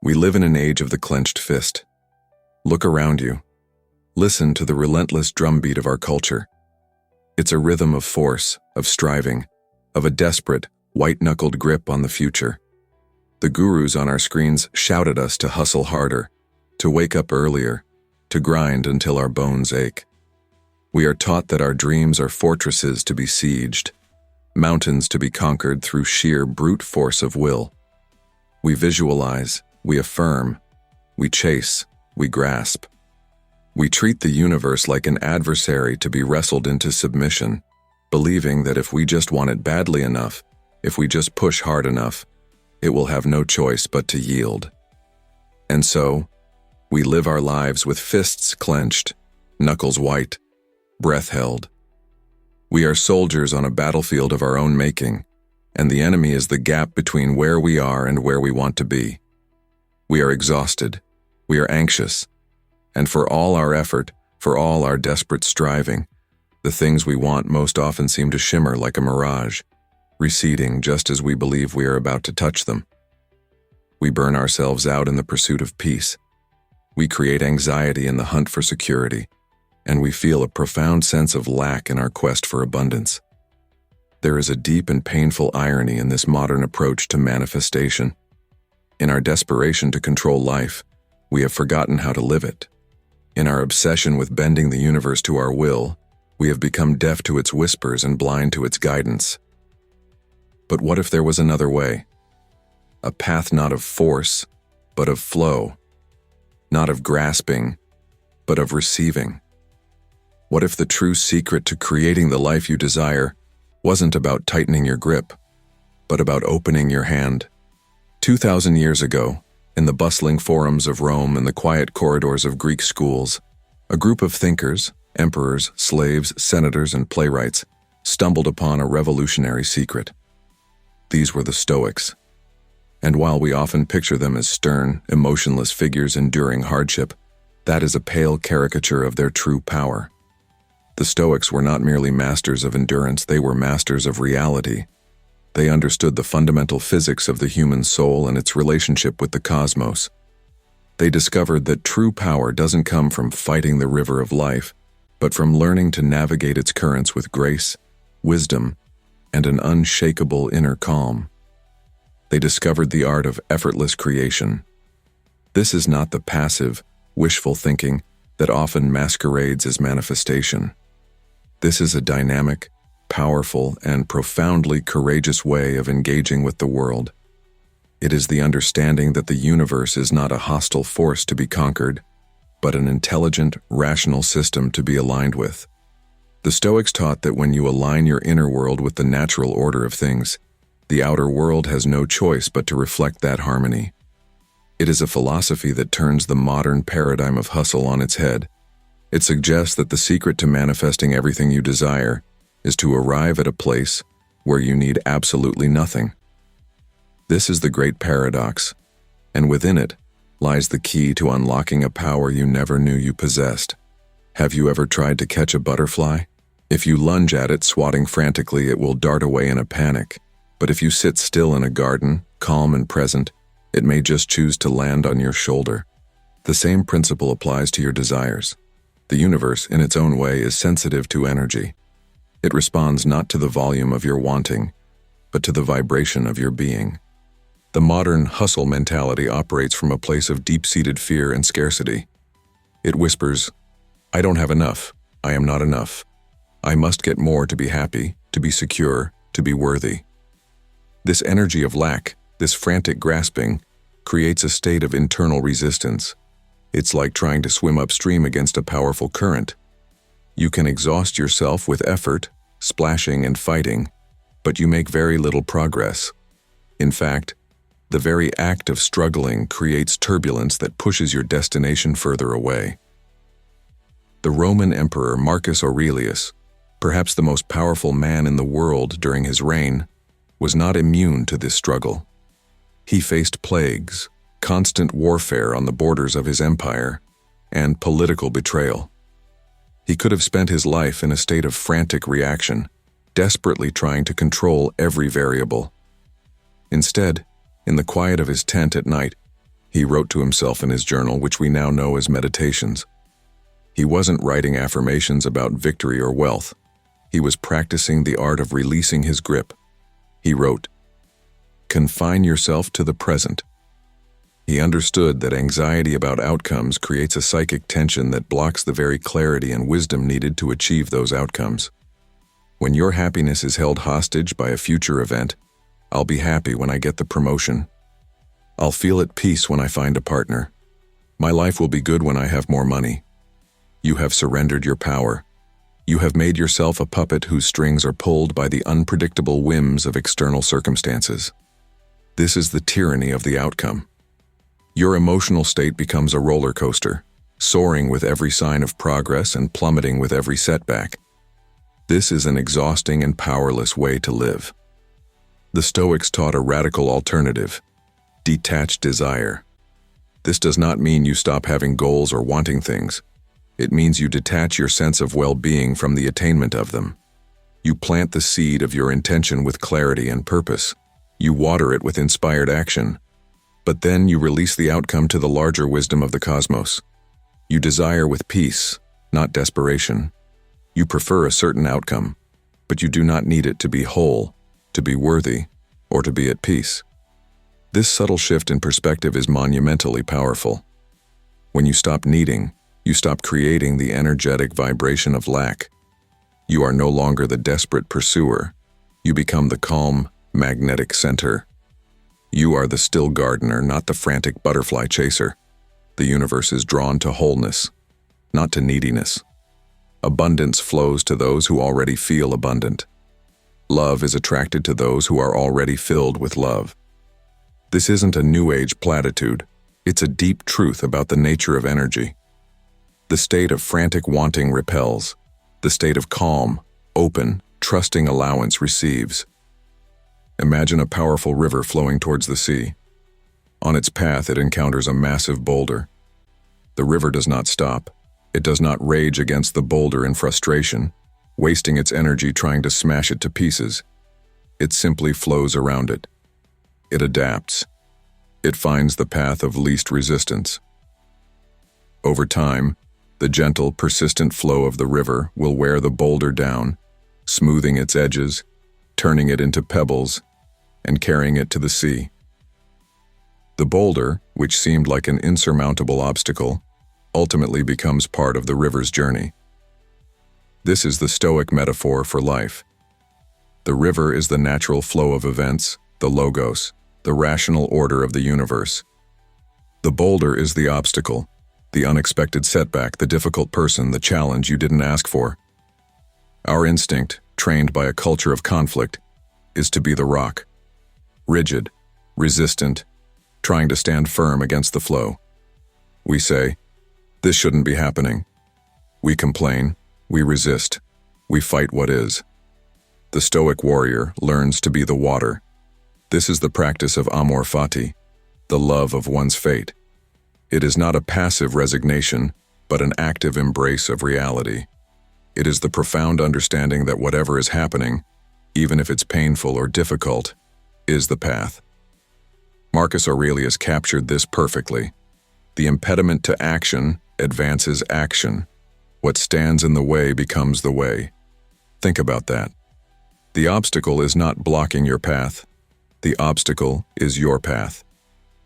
We live in an age of the clenched fist. Look around you. Listen to the relentless drumbeat of our culture. It's a rhythm of force, of striving, of a desperate, white-knuckled grip on the future. The gurus on our screens shout at us to hustle harder, to wake up earlier, to grind until our bones ache. We are taught that our dreams are fortresses to be sieged, mountains to be conquered through sheer brute force of will. We visualize, we affirm, we chase, we grasp. We treat the universe like an adversary to be wrestled into submission, believing that if we just want it badly enough, if we just push hard enough, it will have no choice but to yield. And so, we live our lives with fists clenched, knuckles white, breath held. We are soldiers on a battlefield of our own making, and the enemy is the gap between where we are and where we want to be. We are exhausted, we are anxious, and for all our effort, for all our desperate striving, the things we want most often seem to shimmer like a mirage, receding just as we believe we are about to touch them. We burn ourselves out in the pursuit of peace. We create anxiety in the hunt for security, and we feel a profound sense of lack in our quest for abundance. There is a deep and painful irony in this modern approach to manifestation. In our desperation to control life, we have forgotten how to live it. In our obsession with bending the universe to our will, we have become deaf to its whispers and blind to its guidance. But what if there was another way? A path not of force, but of flow. Not of grasping, but of receiving. What if the true secret to creating the life you desire wasn't about tightening your grip, but about opening your hand? 2,000 years ago, in the bustling forums of Rome and the quiet corridors of Greek schools, a group of thinkers, emperors, slaves, senators, and playwrights stumbled upon a revolutionary secret. These were the Stoics. And while we often picture them as stern, emotionless figures enduring hardship, that is a pale caricature of their true power. The Stoics were not merely masters of endurance, they were masters of reality. They understood the fundamental physics of the human soul and its relationship with the cosmos. They discovered that true power doesn't come from fighting the river of life, but from learning to navigate its currents with grace, wisdom, and an unshakable inner calm. They discovered the art of effortless creation. This is not the passive, wishful thinking that often masquerades as manifestation. This is a dynamic, powerful, and profoundly courageous way of engaging with the world. It is the understanding that the universe is not a hostile force to be conquered, but an intelligent, rational system to be aligned with. The Stoics taught that when you align your inner world with the natural order of things, the outer world has no choice but to reflect that harmony. It is a philosophy that turns the modern paradigm of hustle on its head. It suggests that the secret to manifesting everything you desire is to arrive at a place where you need absolutely nothing. This is the great paradox, and within it lies the key to unlocking a power you never knew you possessed. Have you ever tried to catch a butterfly? If you lunge at it, swatting frantically, it will dart away in a panic. But if you sit still in a garden, calm and present, it may just choose to land on your shoulder. The same principle applies to your desires. The universe, in its own way, is sensitive to energy. It responds not to the volume of your wanting, but to the vibration of your being. The modern hustle mentality operates from a place of deep-seated fear and scarcity. It whispers, "I don't have enough. I am not enough. I must get more to be happy, to be secure, to be worthy." This energy of lack, this frantic grasping, creates a state of internal resistance. It's like trying to swim upstream against a powerful current. You can exhaust yourself with effort, splashing and fighting, but you make very little progress. In fact, the very act of struggling creates turbulence that pushes your destination further away. The Roman Emperor Marcus Aurelius, perhaps the most powerful man in the world during his reign, was not immune to this struggle. He faced plagues, constant warfare on the borders of his empire, and political betrayal. He could have spent his life in a state of frantic reaction, desperately trying to control every variable. Instead, in the quiet of his tent at night, He wrote to himself in his journal, which we now know as meditations. He wasn't writing affirmations about victory or wealth. He was practicing the art of releasing his grip. He wrote, "Confine yourself to the present." He understood that anxiety about outcomes creates a psychic tension that blocks the very clarity and wisdom needed to achieve those outcomes. When your happiness is held hostage by a future event, I'll be happy when I get the promotion. I'll feel at peace when I find a partner. My life will be good when I have more money. You have surrendered your power. You have made yourself a puppet whose strings are pulled by the unpredictable whims of external circumstances. This is the tyranny of the outcome. Your emotional state becomes a roller coaster, soaring with every sign of progress and plummeting with every setback. This is an exhausting and powerless way to live. The Stoics taught a radical alternative: detached desire. This does not mean you stop having goals or wanting things. It means you detach your sense of well-being from the attainment of them. You plant the seed of your intention with clarity and purpose. You water it with inspired action. But then you release the outcome to the larger wisdom of the cosmos. You desire with peace, not desperation. You prefer a certain outcome, but you do not need it to be whole, to be worthy, or to be at peace. This subtle shift in perspective is monumentally powerful. When you stop needing, you stop creating the energetic vibration of lack. You are no longer the desperate pursuer. You become the calm, magnetic center. You are the still gardener, not the frantic butterfly chaser. The universe is drawn to wholeness, not to neediness. Abundance flows to those who already feel abundant. Love is attracted to those who are already filled with love. This isn't a New Age platitude. It's a deep truth about the nature of energy. The state of frantic wanting repels. The state of calm, open, trusting allowance receives. Imagine a powerful river flowing towards the sea. On its path, it encounters a massive boulder. The river does not stop. It does not rage against the boulder in frustration, wasting its energy trying to smash it to pieces. It simply flows around it. It adapts. It finds the path of least resistance. Over time, the gentle, persistent flow of the river will wear the boulder down, smoothing its edges, turning it into pebbles, and carrying it to the sea. The boulder, which seemed like an insurmountable obstacle, ultimately becomes part of the river's journey. This is the Stoic metaphor for life. The river is the natural flow of events, the logos, the rational order of the universe. The boulder is the obstacle, the unexpected setback, the difficult person, the challenge you didn't ask for. Our instinct, trained by a culture of conflict, is to be the rock. Rigid, resistant, trying to stand firm against the flow. We say, "This shouldn't be happening." We complain, we resist, we fight what is. The Stoic warrior learns to be the water. This is the practice of amor fati, the love of one's fate. It is not a passive resignation, but an active embrace of reality. It is the profound understanding that whatever is happening, even if it's painful or difficult, is the path. Marcus Aurelius captured this perfectly. The impediment to action advances action. What stands in the way becomes the way. Think about that. The obstacle is not blocking your path. The obstacle is your path.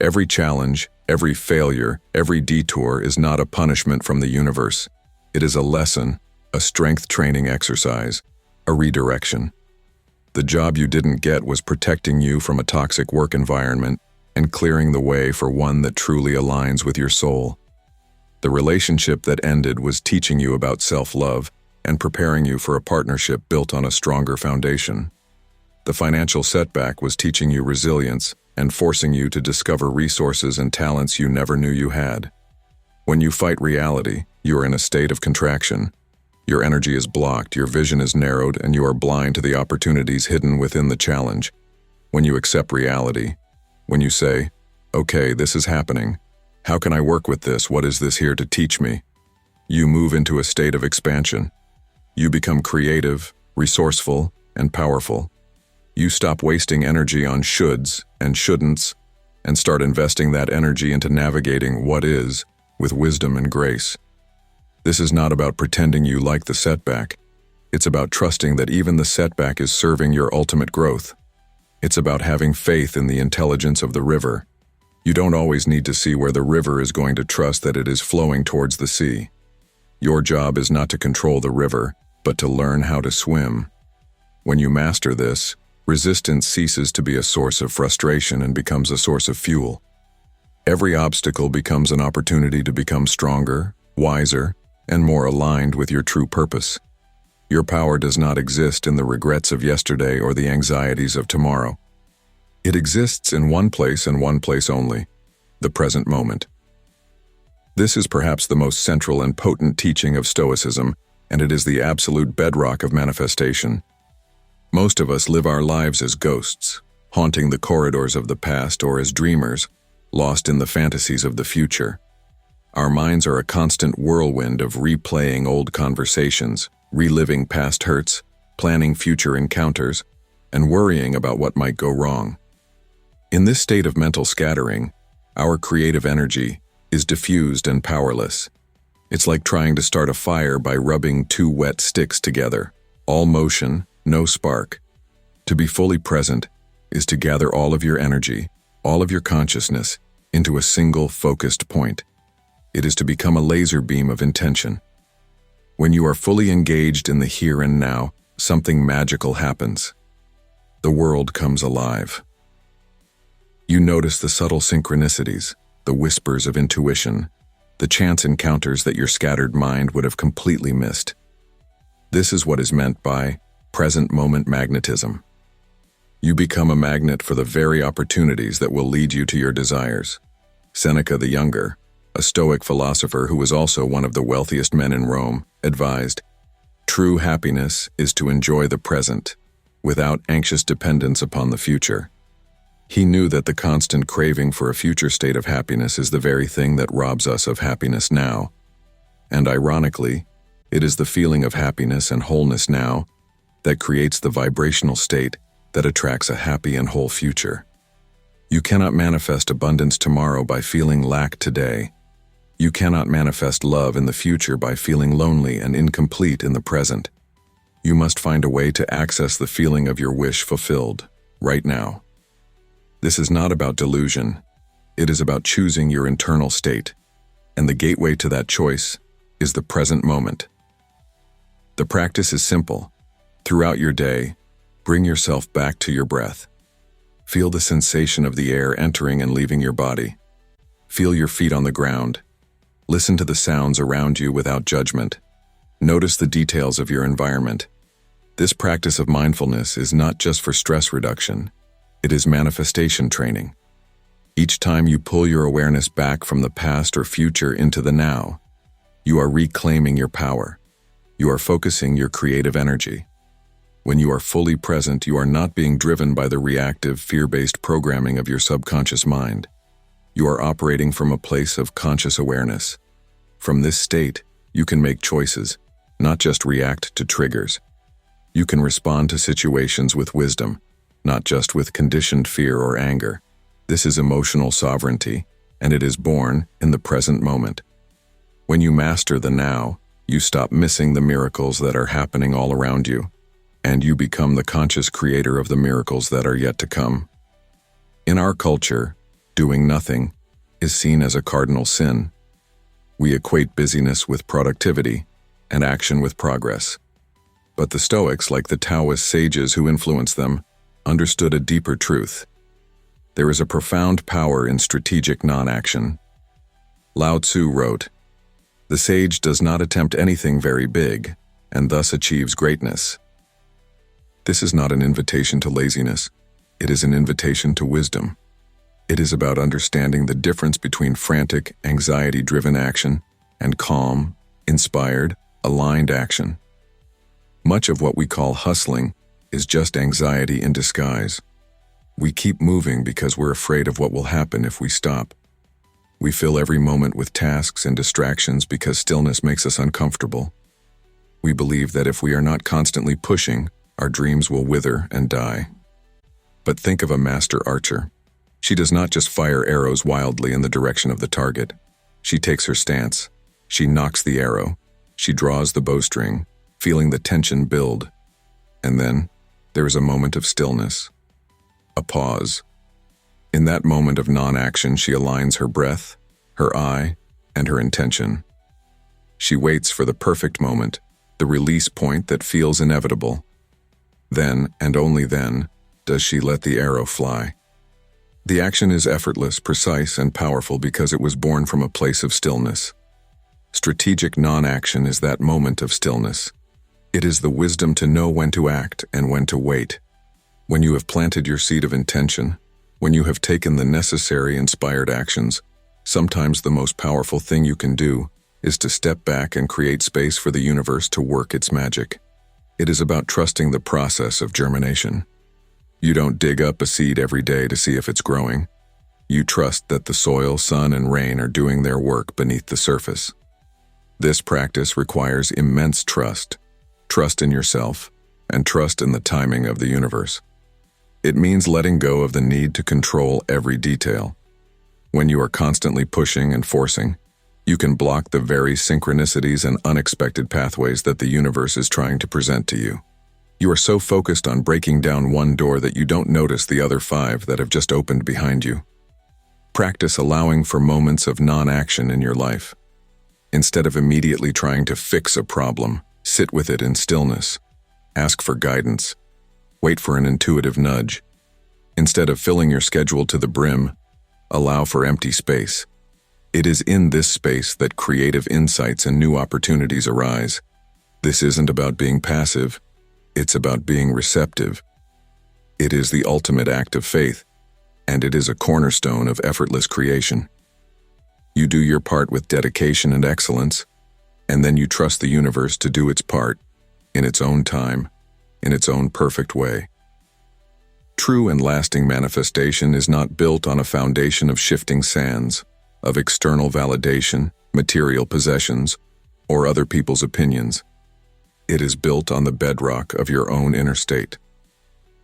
Every challenge, every failure, every detour is not a punishment from the universe. It is a lesson, a strength training exercise, a redirection. The job you didn't get was protecting you from a toxic work environment and clearing the way for one that truly aligns with your soul. The relationship that ended was teaching you about self-love and preparing you for a partnership built on a stronger foundation. The financial setback was teaching you resilience and forcing you to discover resources and talents you never knew you had. When you fight reality, you are in a state of contraction. Your energy is blocked, your vision is narrowed, and you are blind to the opportunities hidden within the challenge. When you accept reality, when you say, "Okay, this is happening. How can I work with this? What is this here to teach me?" You move into a state of expansion. You become creative, resourceful, and powerful. You stop wasting energy on shoulds and shouldn'ts and start investing that energy into navigating what is with wisdom and grace. This is not about pretending you like the setback. It's about trusting that even the setback is serving your ultimate growth. It's about having faith in the intelligence of the river. You don't always need to see where the river is going to trust that it is flowing towards the sea. Your job is not to control the river, but to learn how to swim. When you master this, resistance ceases to be a source of frustration and becomes a source of fuel. Every obstacle becomes an opportunity to become stronger, wiser, and more aligned with your true purpose. Your power does not exist in the regrets of yesterday or the anxieties of tomorrow. It exists in one place and one place only, the present moment. This is perhaps the most central and potent teaching of Stoicism, and it is the absolute bedrock of manifestation. Most of us live our lives as ghosts, haunting the corridors of the past, or as dreamers, lost in the fantasies of the future. Our minds are a constant whirlwind of replaying old conversations, reliving past hurts, planning future encounters, and worrying about what might go wrong. In this state of mental scattering, our creative energy is diffused and powerless. It's like trying to start a fire by rubbing two wet sticks together, all motion, no spark. To be fully present is to gather all of your energy, all of your consciousness, into a single focused point. It is to become a laser beam of intention. When you are fully engaged in the here and now, something magical happens. The world comes alive. You notice the subtle synchronicities, the whispers of intuition, the chance encounters that your scattered mind would have completely missed. This is what is meant by present moment magnetism. You become a magnet for the very opportunities that will lead you to your desires. Seneca the Younger, a Stoic philosopher who was also one of the wealthiest men in Rome, advised, "True happiness is to enjoy the present, without anxious dependence upon the future." He knew that the constant craving for a future state of happiness is the very thing that robs us of happiness now. And ironically, it is the feeling of happiness and wholeness now that creates the vibrational state that attracts a happy and whole future. You cannot manifest abundance tomorrow by feeling lack today. You cannot manifest love in the future by feeling lonely and incomplete in the present. You must find a way to access the feeling of your wish fulfilled, right now. This is not about delusion. It is about choosing your internal state, and the gateway to that choice is the present moment. The practice is simple. Throughout your day, bring yourself back to your breath. Feel the sensation of the air entering and leaving your body. Feel your feet on the ground. Listen to the sounds around you without judgment. Notice the details of your environment. This practice of mindfulness is not just for stress reduction. It is manifestation training. Each time you pull your awareness back from the past or future into the now, you are reclaiming your power. You are focusing your creative energy. When you are fully present, you are not being driven by the reactive, fear-based programming of your subconscious mind. You are operating from a place of conscious awareness. From this state, you can make choices, not just react to triggers. You can respond to situations with wisdom, not just with conditioned fear or anger. This is emotional sovereignty, and it is born in the present moment. When you master the now, you stop missing the miracles that are happening all around you, and you become the conscious creator of the miracles that are yet to come. In our culture, doing nothing is seen as a cardinal sin. We equate busyness with productivity and action with progress. But the Stoics, like the Taoist sages who influenced them, understood a deeper truth. There is a profound power in strategic non-action. Lao Tzu wrote, "The sage does not attempt anything very big, and thus achieves greatness." This is not an invitation to laziness. It is an invitation to wisdom. It is about understanding the difference between frantic, anxiety-driven action and calm, inspired, aligned action. Much of what we call hustling is just anxiety in disguise. We keep moving because we're afraid of what will happen if we stop. We fill every moment with tasks and distractions because stillness makes us uncomfortable. We believe that if we are not constantly pushing, our dreams will wither and die. But think of a master archer. She does not just fire arrows wildly in the direction of the target. She takes her stance. She nocks the arrow. She draws the bowstring, feeling the tension build. And then, there is a moment of stillness. A pause. In that moment of non-action, she aligns her breath, her eye, and her intention. She waits for the perfect moment, the release point that feels inevitable. Then, and only then, does she let the arrow fly. The action is effortless, precise, and powerful because it was born from a place of stillness. Strategic non-action is that moment of stillness. It is the wisdom to know when to act and when to wait. When you have planted your seed of intention, when you have taken the necessary inspired actions, sometimes the most powerful thing you can do is to step back and create space for the universe to work its magic. It is about trusting the process of germination. You don't dig up a seed every day to see if it's growing. You trust that the soil, sun, and rain are doing their work beneath the surface. This practice requires immense trust in yourself, and trust in the timing of the universe. It means letting go of the need to control every detail. When you are constantly pushing and forcing, you can block the very synchronicities and unexpected pathways that the universe is trying to present to you. You are so focused on breaking down one door that you don't notice the other 5 that have just opened behind you. Practice allowing for moments of non-action in your life. Instead of immediately trying to fix a problem, sit with it in stillness. Ask for guidance. Wait for an intuitive nudge. Instead of filling your schedule to the brim, allow for empty space. It is in this space that creative insights and new opportunities arise. This isn't about being passive. It's about being receptive. It is the ultimate act of faith, and it is a cornerstone of effortless creation. You do your part with dedication and excellence, and then you trust the universe to do its part, in its own time, in its own perfect way. True and lasting manifestation is not built on a foundation of shifting sands, of external validation, material possessions, or other people's opinions. It is built on the bedrock of your own inner state.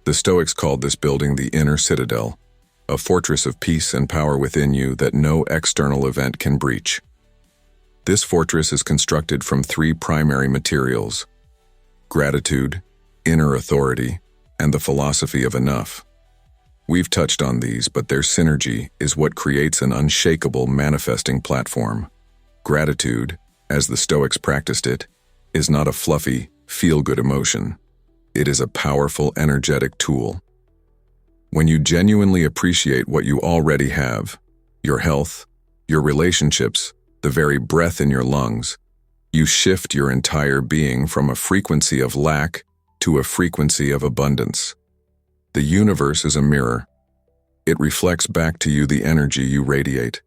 The Stoics called this building the inner citadel, a fortress of peace and power within you that no external event can breach. This fortress is constructed from 3 primary materials: gratitude, inner authority, and the philosophy of enough. We've touched on these, but their synergy is what creates an unshakable manifesting platform. Gratitude, as the Stoics practiced it, is not a fluffy, feel-good emotion. It is a powerful, energetic tool. When you genuinely appreciate what you already have, your health, your relationships, the very breath in your lungs, you shift your entire being from a frequency of lack to a frequency of abundance. The universe is a mirror. It reflects back to you the energy you radiate.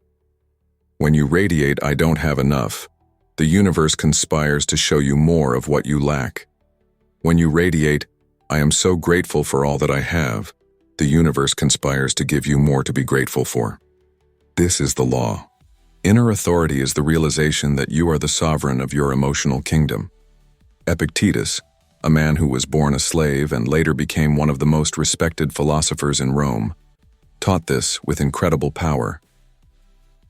When you radiate, "I don't have enough," the universe conspires to show you more of what you lack. When you radiate, "I am so grateful for all that I have," the universe conspires to give you more to be grateful for. This is the law. Inner authority is the realization that you are the sovereign of your emotional kingdom. Epictetus, a man who was born a slave and later became one of the most respected philosophers in Rome, taught this with incredible power.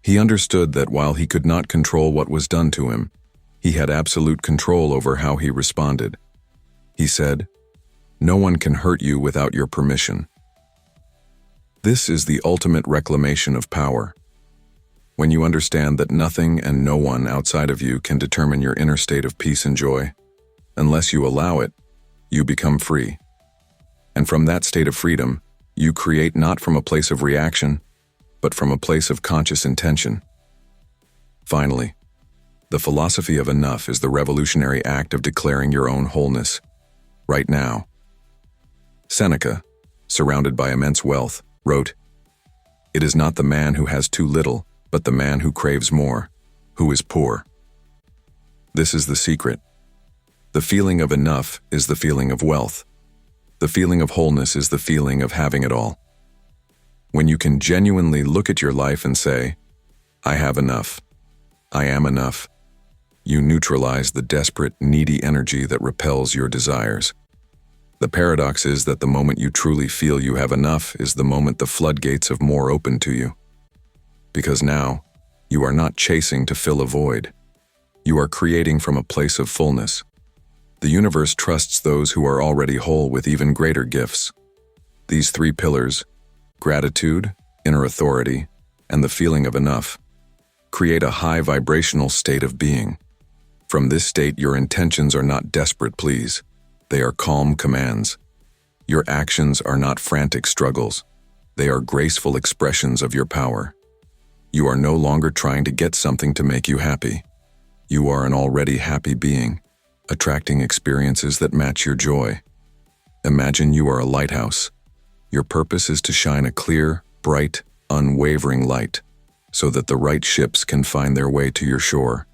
He understood that while he could not control what was done to him, he had absolute control over how he responded. He said, "No one can hurt you without your permission." This is the ultimate reclamation of power. When you understand that nothing and no one outside of you can determine your inner state of peace and joy, unless you allow it, you become free. And from that state of freedom, you create not from a place of reaction, but from a place of conscious intention. Finally, the philosophy of enough is the revolutionary act of declaring your own wholeness, right now. Seneca, surrounded by immense wealth, wrote, "It is not the man who has too little, but the man who craves more, who is poor." This is the secret. The feeling of enough is the feeling of wealth. The feeling of wholeness is the feeling of having it all. When you can genuinely look at your life and say, "I have enough. I am enough," you neutralize the desperate, needy energy that repels your desires. The paradox is that the moment you truly feel you have enough is the moment the floodgates of more open to you. Because now, you are not chasing to fill a void. You are creating from a place of fullness. The universe trusts those who are already whole with even greater gifts. These three pillars, gratitude, inner authority, and the feeling of enough, create a high vibrational state of being. From this state, your intentions are not desperate pleas. They are calm commands. Your actions are not frantic struggles. They are graceful expressions of your power. You are no longer trying to get something to make you happy. You are an already happy being, attracting experiences that match your joy. Imagine you are a lighthouse. Your purpose is to shine a clear, bright, unwavering light, so that the right ships can find their way to your shore.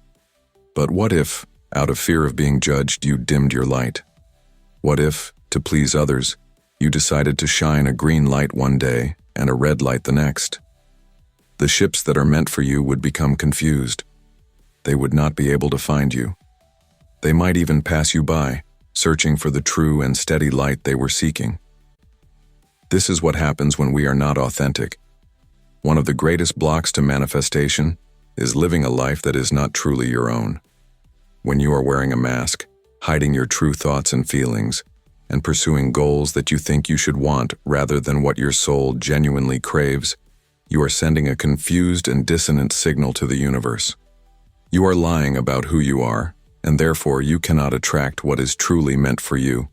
But what if, out of fear of being judged, you dimmed your light? What if, to please others, you decided to shine a green light one day and a red light the next? The ships that are meant for you would become confused. They would not be able to find you. They might even pass you by, searching for the true and steady light they were seeking. This is what happens when we are not authentic. One of the greatest blocks to manifestation is living a life that is not truly your own. When you are wearing a mask, hiding your true thoughts and feelings, and pursuing goals that you think you should want rather than what your soul genuinely craves, you are sending a confused and dissonant signal to the universe. You are lying about who you are, and therefore you cannot attract what is truly meant for you.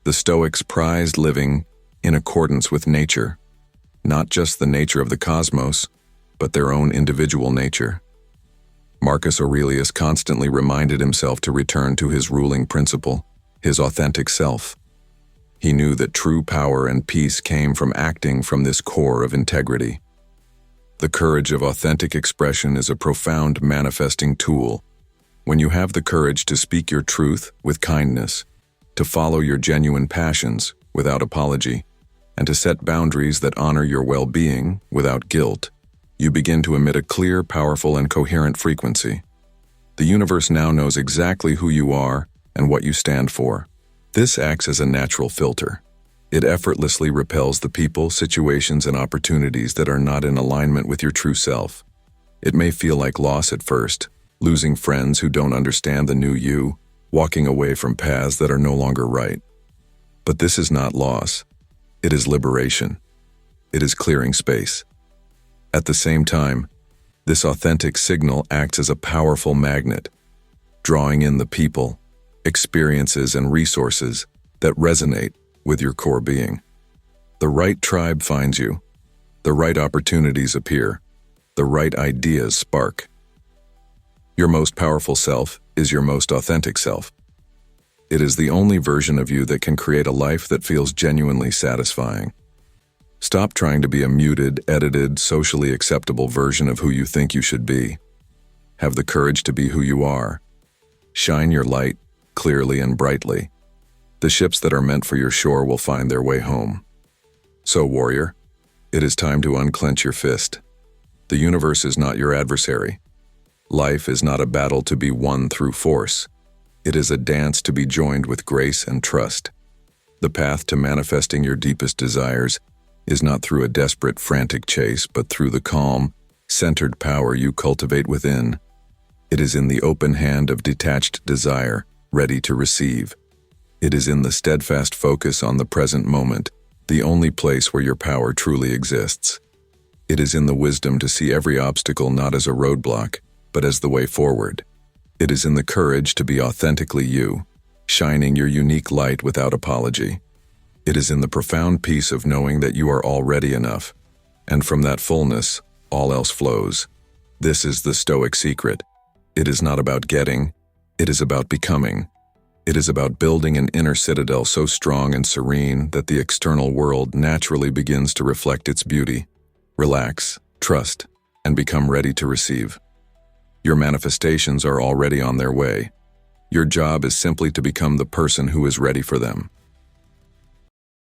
The Stoics prized living in accordance with nature, not just the nature of the cosmos, but their own individual nature. Marcus Aurelius constantly reminded himself to return to his ruling principle, his authentic self. He knew that true power and peace came from acting from this core of integrity. The courage of authentic expression is a profound manifesting tool. When you have the courage to speak your truth with kindness, to follow your genuine passions without apology, and to set boundaries that honor your well-being without guilt, you begin to emit a clear, powerful, and coherent frequency. The universe now knows exactly who you are and what you stand for. This acts as a natural filter. It effortlessly repels the people, situations, and opportunities that are not in alignment with your true self. It may feel like loss at first, losing friends who don't understand the new you, walking away from paths that are no longer right. But this is not loss. It is liberation. It is clearing space. At the same time, this authentic signal acts as a powerful magnet, drawing in the people, experiences, and resources that resonate with your core being. The right tribe finds you. The right opportunities appear. The right ideas spark. Your most powerful self is your most authentic self. It is the only version of you that can create a life that feels genuinely satisfying. Stop trying to be a muted, edited, socially acceptable version of who you think you should be. Have the courage to be who you are. Shine your light clearly and brightly. The ships that are meant for your shore will find their way home. So, warrior, it is time to unclench your fist. The universe is not your adversary. Life is not a battle to be won through force. It is a dance to be joined with grace and trust. The path to manifesting your deepest desires is not through a desperate, frantic chase, but through the calm, centered power you cultivate within. It is in the open hand of detached desire, ready to receive. It is in the steadfast focus on the present moment, the only place where your power truly exists. It is in the wisdom to see every obstacle not as a roadblock, but as the way forward. It is in the courage to be authentically you, shining your unique light without apology. It is in the profound peace of knowing that you are already enough, and from that fullness, all else flows. This is the Stoic secret. It is not about getting, it is about becoming. It is about building an inner citadel so strong and serene that the external world naturally begins to reflect its beauty. Relax, trust, and become ready to receive. Your manifestations are already on their way. Your job is simply to become the person who is ready for them.